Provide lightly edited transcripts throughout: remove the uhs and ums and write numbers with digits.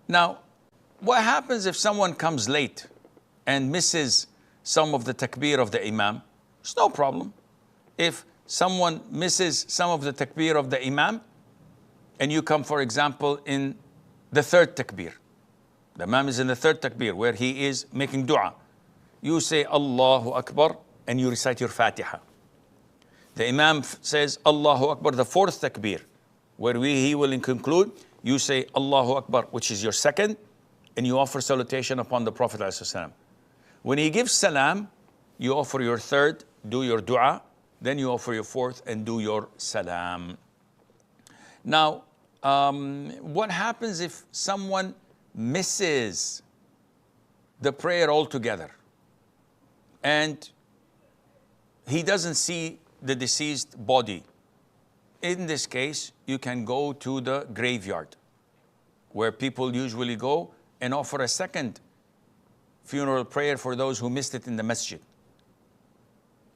Now, what happens if someone comes late and misses some of the takbir of the imam? It's no problem. If someone misses some of the takbir of the imam, and you come, for example, in the third takbir. The imam is in the third takbir where he is making dua. You say Allahu Akbar and you recite your Fatiha. The imam says Allahu Akbar, the fourth takbir, where he will conclude. You say Allahu Akbar, which is your second, and you offer salutation upon the Prophet ﷺ. When he gives salam, you offer your third, do your dua, then you offer your fourth and do your salam. Now, what happens if someone misses the prayer altogether and he doesn't see the deceased body? In this case, you can go to the graveyard where people usually go and offer a second funeral prayer for those who missed it in the masjid,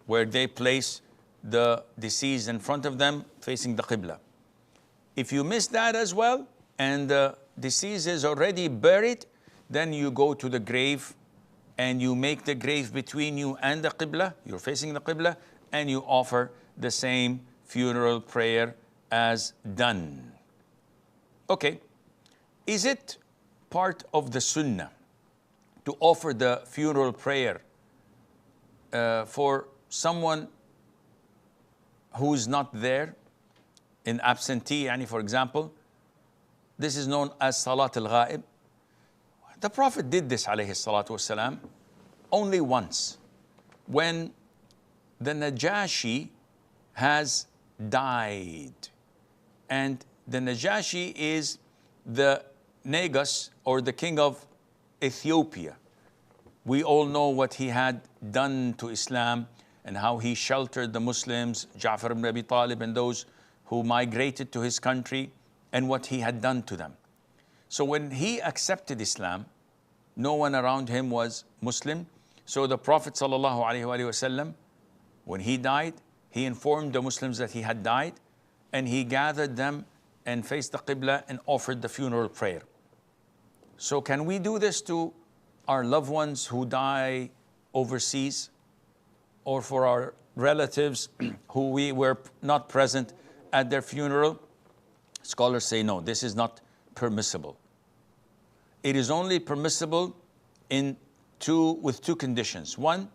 where they place the deceased in front of them facing the Qibla. If you miss that as well and the deceased is already buried, then you go to the grave and you make the grave between you and the Qibla, you're facing the Qibla, and you offer the same funeral prayer as done. Okay, is it part of the Sunnah to offer the funeral prayer for someone who's not there, in absentee, for example? This is known as Salat al-Ghaib. The Prophet did this, alayhi salatu wasalam, only once, when the Najashi has died. And the Najashi is the Negus, or the king of Ethiopia. We all know what he had done to Islam and how he sheltered the Muslims, Ja'far ibn Abi Talib and those who migrated to his country, and what he had done to them. So when he accepted Islam, no one around him was Muslim. So the Prophet ﷺ, when he died, he informed the Muslims that he had died, and he gathered them and faced the Qibla and offered the funeral prayer. So can we do this to our loved ones who die overseas, or for our relatives who we were not present at their funeral? Scholars say no, this is not permissible. It is only permissible with two conditions. One,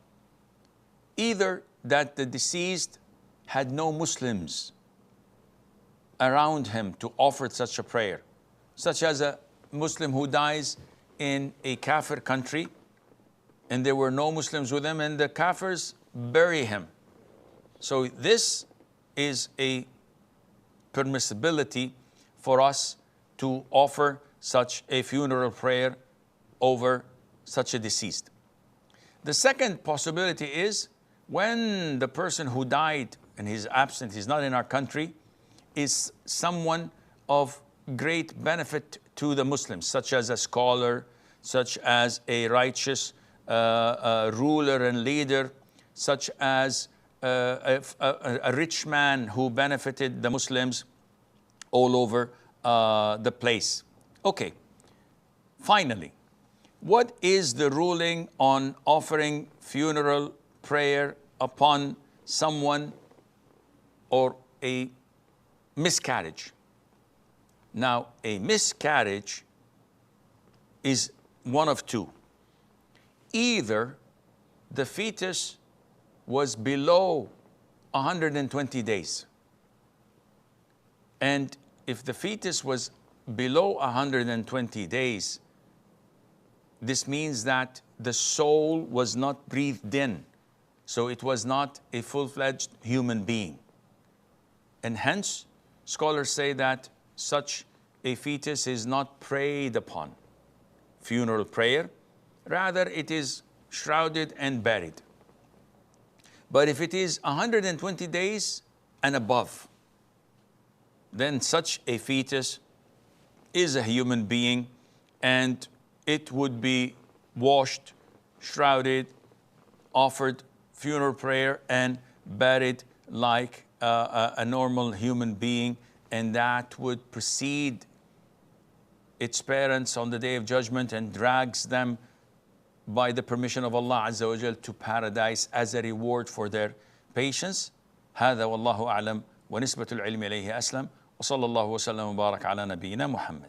either that the deceased had no Muslims around him to offer such a prayer, such as a Muslim who dies in a kafir country and there were no Muslims with him and the kafirs bury him. So this is a permissibility for us to offer such a funeral prayer over such a deceased. The second possibility is when the person who died and he's absent, he's not in our country, is someone of great benefit to the Muslims, such as a scholar, such as a righteous ruler and leader, such as a rich man who benefited the Muslims all over the place. Okay, finally, what is the ruling on offering funeral prayer upon someone or a miscarriage? Now, a miscarriage is one of two. Either the fetus was below 120 days. And if the fetus was below 120 days, this means that the soul was not breathed in. So it was not a full-fledged human being. And hence, scholars say that such a fetus is not prayed upon, funeral prayer. Rather, it is shrouded and buried. But if it is 120 days and above, then such a fetus is a human being, and it would be washed, shrouded, offered funeral prayer, and buried like a normal human being, and that would precede its parents on the Day of Judgment and drags them by the permission of Allah Azza wa Jal to paradise as a reward for their patience. هذا والله أعلم ونسبة العلم إليه أسلم وصلى الله وسلم وبارك على نبينا محمد.